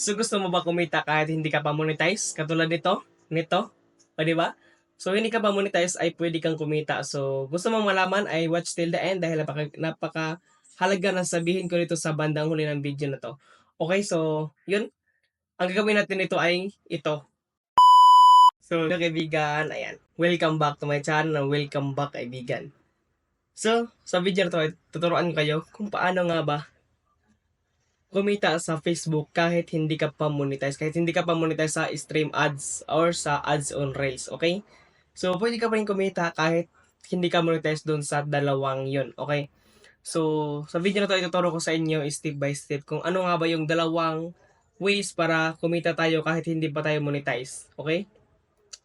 So gusto mo ba kumita kahit hindi ka pa monetize? Katulad nito, o di ba? So hindi ka pa monetize ay pwede kang kumita. So gusto mong malaman ay watch till the end dahil napaka halaga na sabihin ko dito sa bandang huli ng video na to. Okay, so yun. Ang gagawin natin nito ay ito. So kaibigan, ayan. Welcome back to my channel. Welcome back kaibigan. So sa video na to ay tuturuan ko kayo kung paano nga ba kumita sa Facebook kahit hindi ka pa monetize. Kahit hindi ka pa monetize sa stream ads or sa ads on Reels, okay? So, pwede ka pa rin kumita kahit hindi ka monetize doon sa dalawang yon, okay? So, sa video na to, ituturo ko sa inyo step by step kung ano nga ba yung dalawang ways para kumita tayo kahit hindi pa tayo monetize, okay?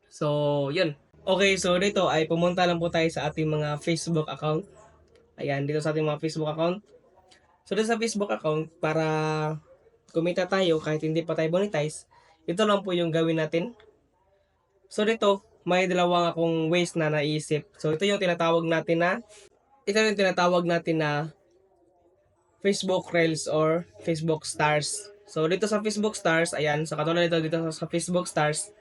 So, yun. Okay, so dito ay pumunta lang po tayo sa ating mga Facebook account. Ayan, dito sa ating mga Facebook account. So, dito sa Facebook account, para kumita tayo kahit hindi pa tayo monetize, ito lang po yung gawin natin. So, dito, may dalawang akong ways na naisip. So, ito yung tinatawag natin na Facebook Reels or Facebook Stars. So, dito sa Facebook Stars, ayan, so katulad dito sa Facebook Stars,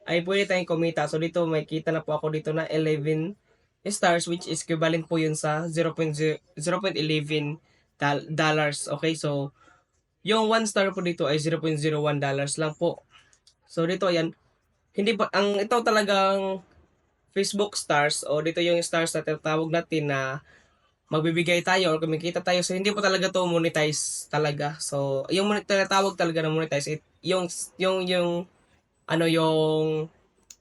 ay pwede tayong kumita. So, dito may kita na po ako dito na 11 stars, which is equivalent po yun sa 0.11 dollars. Okay, so, yung 1 star po dito ay $0.01 lang po. So dito ayan, hindi pa ang ito talagang Facebook stars o dito yung stars na tinatawag natin na magbibigay tayo or kumikita tayo. So hindi po talaga to monetize talaga. So yung tinatawag talaga na monetize yung yung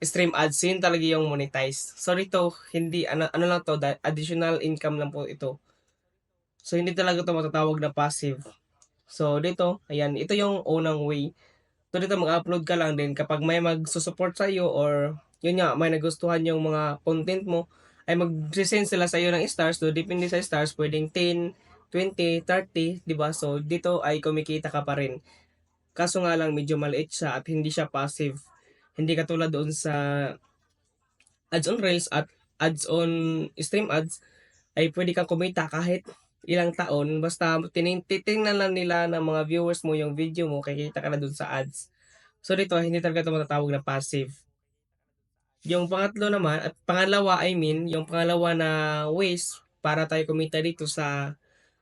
stream ads yun talaga yung monetize. So dito hindi ano lang to, additional income lang po ito. So hindi talaga to matatawag na passive. So dito, ayan, ito yung unang way. So dito mag-upload ka lang din kapag may magsusupport sa iyo or yun nga, may nagustuhan yung mga content mo, ay mag-send sila sa iyo ng stars. So depende sa stars, pwedeng 10, 20, 30, di ba? So dito ay kumikita ka pa rin. Kaso nga lang medyo maliit siya at hindi siya passive. Hindi katulad doon sa ads on Reels at ads on stream ads ay pwede kang kumita kahit ilang taon basta titingnan lang nila ng mga viewers mo yung video mo, kikita ka na dun sa ads. So dito hindi talaga ito matatawag na passive. Yung pangatlo naman at pangalawa, yung pangalawa na ways para tayo kumita dito sa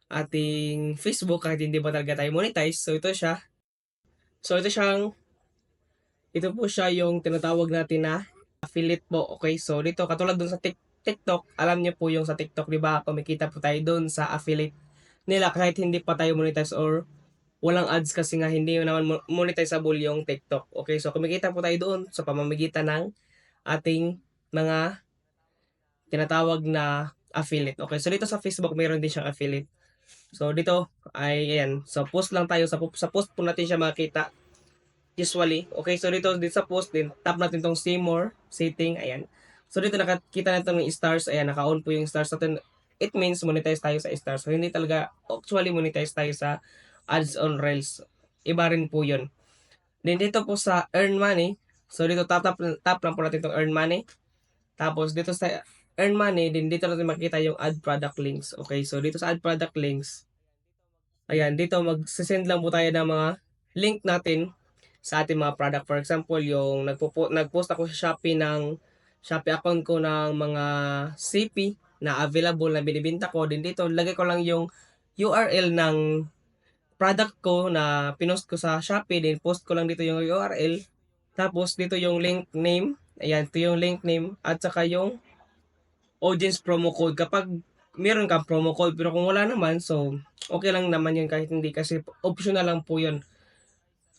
ating Facebook kahit hindi pa talaga tayo monetize. So ito siya. So ito po siya yung tinatawag natin na affiliate po. Okay, so dito katulad dun sa TikTok, alam niyo po yung sa TikTok, di ba? Kumikita po tayo dun sa affiliate nila kahit hindi pa tayo monetize or walang ads kasi nga hindi naman monetizable yung TikTok. Okay, so kumikita po tayo doon sa pamamagitan ng ating mga tinatawag na affiliate. Okay, so dito sa Facebook mayroon din siyang affiliate. So dito ay ayan, so post lang tayo sa post po natin siya makita usually. Okay, so dito sa post din, tap natin tong see more setting, ayan. So dito nakakita natin ng stars, ayan, naka-on po yung stars natin. It means monetize tayo sa stars. So hindi talaga actually monetize tayo sa ads on Reels. Iba rin po 'yun. Then dito po sa earn money, so dito tap lang po natin itong earn money. Tapos dito sa earn money, din dito natin makita yung add product links. Okay, so dito sa add product links, ayan, dito mag-send lang po tayo ng mga link natin sa ating mga product. For example, yung nag-post ako sa Shopee account ko ng mga CP na available na binibenta ko. Din dito, lagay ko lang yung URL ng product ko na pinost ko sa Shopee. Then post ko lang dito yung URL. Tapos dito yung link name. Ayan, ito yung link name. At saka yung audience promo code. Kapag meron kang promo code, pero kung wala naman, so okay lang naman yun kahit hindi kasi optional lang po yun.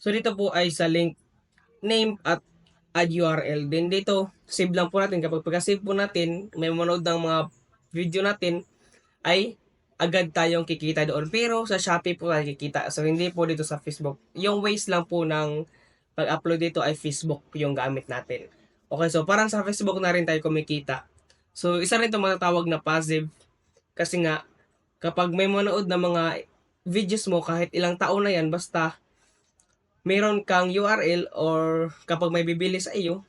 So dito po ay sa link name at add URL. Then dito, save lang po natin. Kapag pagka-save po natin, may manood ng mga video natin, ay agad tayong kikita doon. Pero sa Shopee po tayo kikita. So hindi po dito sa Facebook. Yung ways lang po ng pag-upload dito ay Facebook yung gamit natin. Okay, so parang sa Facebook na rin tayo kumikita. So isa rin ito matatawag na passive. Kasi nga, kapag may manood na mga videos mo, kahit ilang taon na yan, basta meron kang URL or kapag may bibili sa iyo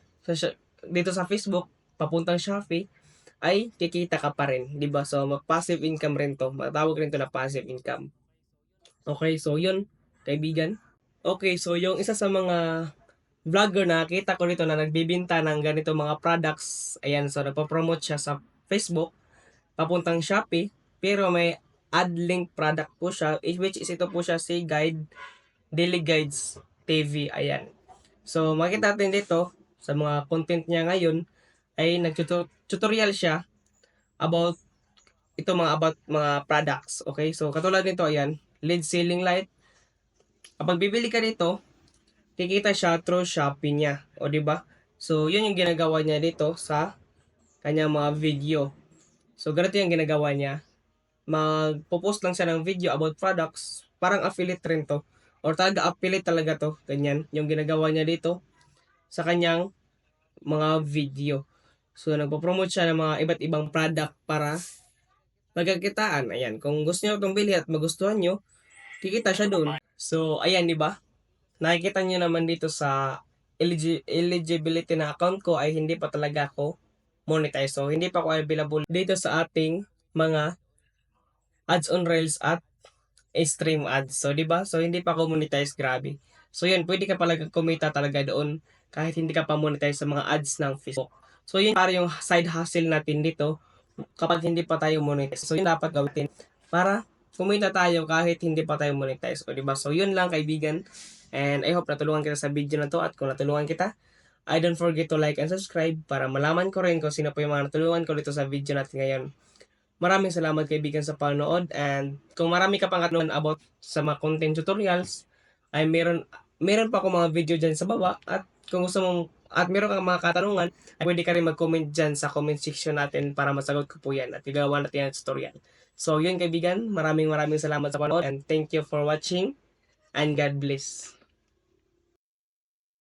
dito sa Facebook papuntang Shopee ay kikita ka pa rin, 'di ba? So passive income rin 'to. Matawag rin 'to na passive income. Okay, so 'yun, kaibigan. Okay, so yung isa sa mga vlogger na nakita ko dito na nagbebenta ng ganito mga products, ayan, so nagpo-promote siya sa Facebook papuntang Shopee, pero may ad link product po siya, which is ito po siya si Daily Guides TV, ayan. So makita natin dito sa mga content niya ngayon ay nag-tutorial siya about ito about mga products, okay? So katulad nito, ayan, lead ceiling light. Kapag bibili ka nito, kikita siya through Shopee niya, o di ba? So yun yung ginagawa niya dito sa kanyang mga video. So ganito yung ginagawa niya. Magpo-post lang siya ng video about products, parang affiliate rin to. Or talaga affiliate talaga to, ganyan. Yung ginagawa niya dito sa kanyang mga video. So nagpo-promote siya ng mga iba't ibang product para magkakitaan. Ayan, kung gusto niyo itong bilhin at magustuhan niyo, kikita siya doon. So ayan, di ba? Nakikita niyo naman dito sa eligibility na account ko ay hindi pa talaga ako monetize. So hindi pa ako available dito sa ating mga ads on Reels at stream ads. So, 'di ba? So, hindi pa ako monetize, grabe. So, 'yun, pwede ka pala kumita talaga doon kahit hindi ka pa monetize sa mga ads ng Facebook. So, 'yun para yung side hustle natin dito kapag hindi pa tayo monetize. So, 'yun dapat gawin para kumita tayo kahit hindi pa tayo monetize. O, 'di ba? So, 'yun lang kaibigan. And I hope natulungan kita sa video na to at kung natulungan kita, I don't forget to like and subscribe para malaman ko rin kung sino po yung mga natulungan ko dito sa video natin ngayon. Maraming salamat kaibigan sa panonood, and kung marami ka pang katanungan about sa mga content tutorials ay meron pa ako mga video dyan sa baba, at kung gusto mong at meron kang mga katanungan ay pwede ka rin mag-comment dyan sa comment section natin para masagot ko po yan at gagawa natin ang tutorial. So yun kaibigan, maraming salamat sa panonood, and thank you for watching, and God bless.